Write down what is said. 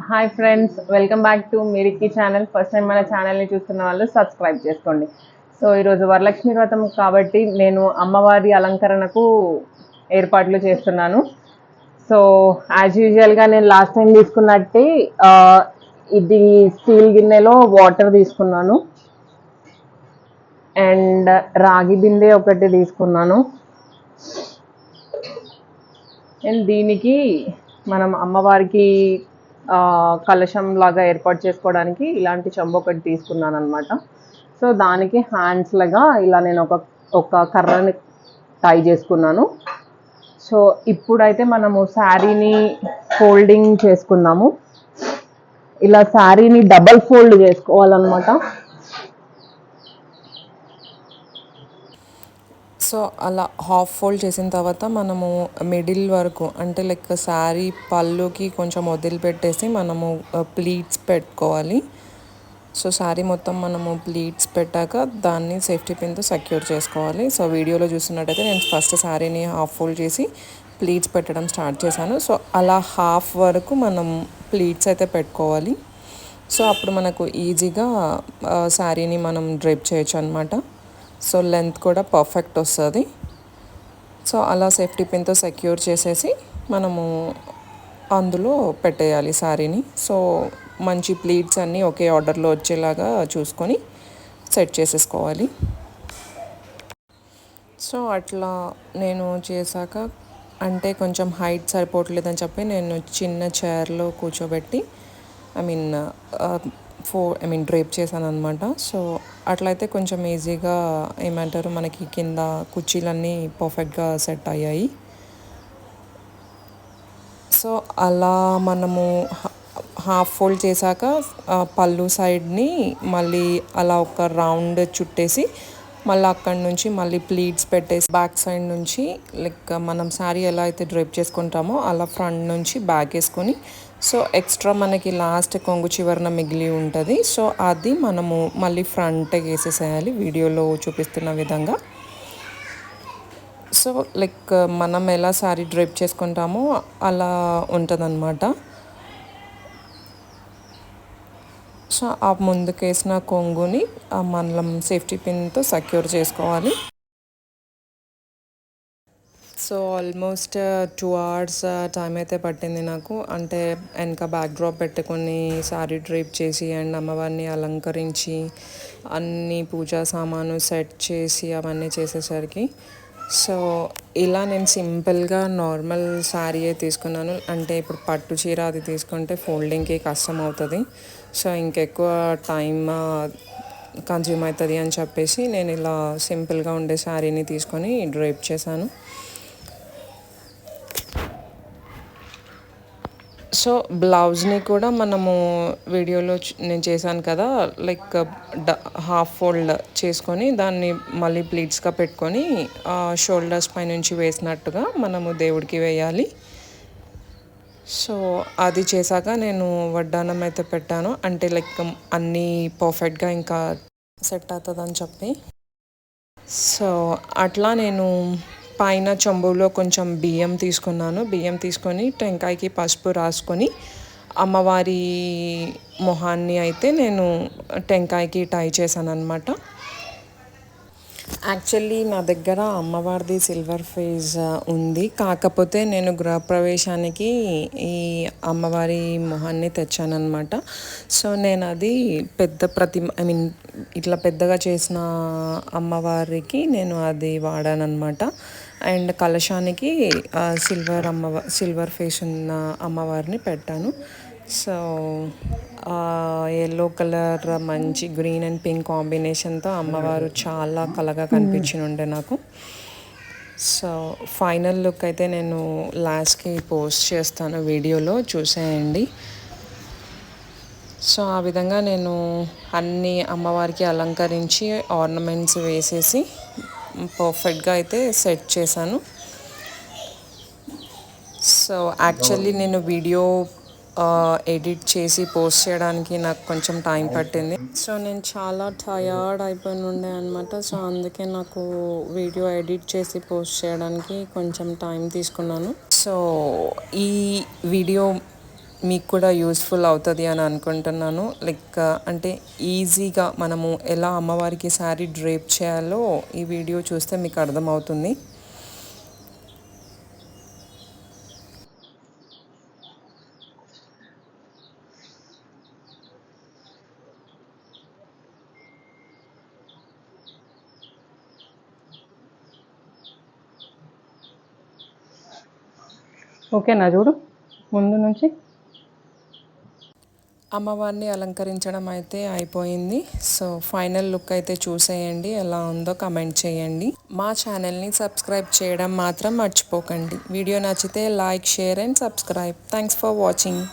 Hi friends, welcome back to మిరికి channel. First time మన ఛానల్ని చూస్తున్న వాళ్ళు సబ్స్క్రైబ్ చేసుకోండి. సో ఈరోజు వరలక్ష్మి వ్రతం కాబట్టి నేను అమ్మవారి అలంకరణకు ఏర్పాట్లు చేస్తున్నాను. సో యాజ్ యూజువల్గా నేను లాస్ట్ టైం తీసుకున్నట్టే ఇది స్టీల్ గిన్నెలో వాటర్ తీసుకున్నాను అండ్ రాగి బిందె ఒకటి తీసుకున్నాను. అండ్ దీనికి మనం అమ్మవారికి కలశం లాగా ఏర్పాటు చేసుకోవడానికి ఇలాంటి చెంబు ఒకటి తీసుకున్నాను అనమాట. సో దానికి హ్యాండ్స్ లాగా ఇలా నేను ఒక కర్రని టై చేసుకున్నాను. సో ఇప్పుడైతే మనము శారీని ఫోల్డింగ్ చేసుకుందాము. ఇలా శారీని డబల్ ఫోల్డ్ చేసుకోవాలన్నమాట. సో అలా హాఫ్ ఫోల్డ్ చేసిన తర్వాత మనము మిడిల్ వరకు అంటే లైక్ శారీ పళ్ళుకి కొంచెం వదిలిపెట్టేసి మనము ప్లీట్స్ పెట్టుకోవాలి. సో శారీ మొత్తం మనము ప్లీట్స్ పెట్టాక దాన్ని సేఫ్టీ పిన్తో సెక్యూర్ చేసుకోవాలి. సో వీడియోలో చూస్తున్నట్టయితే నేను ఫస్ట్ శారీని హాఫ్ ఫోల్డ్ చేసి ప్లీట్స్ పెట్టడం స్టార్ట్ చేశాను. సో అలా హాఫ్ వరకు మనం ప్లీట్స్ అయితే పెట్టుకోవాలి. సో అప్పుడు మనకు ఈజీగా శారీని మనం డ్రైప్ చేయొచ్చు అనమాట. సో లెంత్ కూడా పర్ఫెక్ట్ వస్తుంది. సో అలా సేఫ్టీ పిన్తో సెక్యూర్ చేసేసి మనము అందులో పెట్టేయాలి శారీని. సో మంచి ప్లీట్స్ అన్నీ ఒకే ఆర్డర్లో వచ్చేలాగా చూసుకొని సెట్ చేసేసుకోవాలి. సో అట్లా నేను చేశాక అంటే కొంచెం హైట్ సరిపోవట్లేదని చెప్పి నేను చిన్న చైర్లో కూర్చోబెట్టి డ్రేప్ చేశాను అనమాట. సో అట్లయితే కొంచెం ఈజీగా ఏమంటారు మనకి కింద కుర్చీలన్నీ పర్ఫెక్ట్గా సెట్ అయ్యాయి. సో అలా మనము హాఫ్ ఫోల్డ్ చేశాక పళ్ళు సైడ్ని మళ్ళీ అలా ఒక రౌండ్ చుట్టేసి మళ్ళీ అక్కడి నుంచి మళ్ళీ ప్లీట్స్ పెట్టేసి బ్యాక్ సైడ్ నుంచి లైక్ మనం శారీ ఎలా అయితే డ్రైప్ చేసుకుంటామో అలా ఫ్రంట్ నుంచి బ్యాక్ వేసుకొని సో ఎక్స్ట్రా మనకి లాస్ట్ కొంగు చివరన మిగిలి ఉంటుంది. సో అది మనము మళ్ళీ ఫ్రంట్ వేసేసేయాలి వీడియోలో చూపిస్తున్న విధంగా. సో లైక్ మనం ఎలా శారీ డ్రైప్ చేసుకుంటామో అలా ఉంటుందన్నమాట. సో ఆ ముందుకేసిన కొంగుని మనం సేఫ్టీ పిన్తో సెక్యూర్ చేసుకోవాలి. సో ఆల్మోస్ట్ 2 hours టైం అయితే పట్టింది నాకు. అంటే వెనక బ్యాక్ డ్రాప్ పెట్టుకొని శారీ డ్రైప్ చేసి అండ్ అమ్మవారిని అలంకరించి అన్ని పూజా సామాను సెట్ చేసి అవన్నీ చేసేసరికి సో ఇలా నేను సింపుల్గా నార్మల్ శారీయే తీసుకున్నాను. అంటే ఇప్పుడు పట్టు చీర అది తీసుకుంటే ఫోల్డింగ్కి కష్టం అవుతుంది. సో ఇంకెక్కువ టైం కన్జ్యూమ్ అవుతుంది అని చెప్పేసి నేను ఇలా సింపుల్గా ఉండే శారీని తీసుకొని డ్రైప్ చేశాను. సో బ్లౌజ్ని కూడా మనము వీడియోలో నేను చేశాను కదా లైక్ హాఫ్ ఫోల్డ్ చేసుకొని దాన్ని మళ్ళీ ప్లీట్స్గా పెట్టుకొని షోల్డర్స్ పైనుంచి వేసినట్టుగా మనము దేవుడికి వేయాలి. సో అది చేశాక నేను వడ్డానం అయితే పెట్టాను. అంటే లైక్ అన్నీ పర్ఫెక్ట్గా ఇంకా సెట్ అవుతుందని చెప్పి. సో అట్లా నేను పైన చెంబులో కొంచెం బియ్యం తీసుకున్నాను. బియ్యం తీసుకొని టెంకాయకి పసుపు రాసుకొని అమ్మవారి మొహాన్ని అయితే నేను టెంకాయకి టై చేశాను అనమాట. యాక్చువల్లీ నా దగ్గర అమ్మవారిది సిల్వర్ ఫేజ్ ఉంది. కాకపోతే నేను గృహప్రవేశానికి ఈ అమ్మవారి మొహాన్ని తెచ్చానమాట. సో నేను అది పెద్ద ప్రతిమ ఇట్లా పెద్దగా చేసిన అమ్మవారికి నేను అది వాడానమాట. అండ్ కలశానికి సిల్వర్ ఫేస్ ఉన్న అమ్మవారిని పెట్టాను. సో ఎల్లో కలర్ మంచి గ్రీన్ అండ్ పింక్ కాంబినేషన్తో అమ్మవారు చాలా కలగా కనిపించినుండే నాకు. సో ఫైనల్ లుక్ అయితే నేను లాస్ట్కి పోస్ట్ చేస్తాను, వీడియోలో చూసేయండి. సో ఆ విధంగా నేను అన్ని అమ్మవారికి అలంకరించి ఆర్నమెంట్స్ వేసేసి పర్ఫెక్ట్గా అయితే సెట్ చేశాను. సో యాక్చువల్లీ నేను వీడియో ఎడిట్ చేసి పోస్ట్ చేయడానికి నాకు కొంచెం టైం పట్టింది. సో నేను చాలా టయర్డ్ అయిపోయి ఉండే అనమాట. సో అందుకే నాకు వీడియో ఎడిట్ చేసి పోస్ట్ చేయడానికి కొంచెం టైం తీసుకున్నాను. సో ఈ వీడియో మీకు కూడా యూస్ఫుల్ అవుతుంది అని అనుకుంటున్నాను. లైక్ అంటే ఈజీగా మనము ఎలా అమ్మవారికి శారీ డ్రేప్ చేయాలో ఈ వీడియో చూస్తే మీకు అర్థమవుతుంది. ఓకేనా చూడు ముందు నుంచి. అమ్మవారిని అలంకరించడం అయితే అయిపోయింది. సో ఫైనల్ లుక్ అయితే చూసేయండి, ఎలా ఉందో కమెంట్ చేయండి. మా ఛానల్ని సబ్స్క్రైబ్ చేయడం మాత్రం మర్చిపోకండి. వీడియో నచ్చితే like, share and subscribe. Thanks for watching.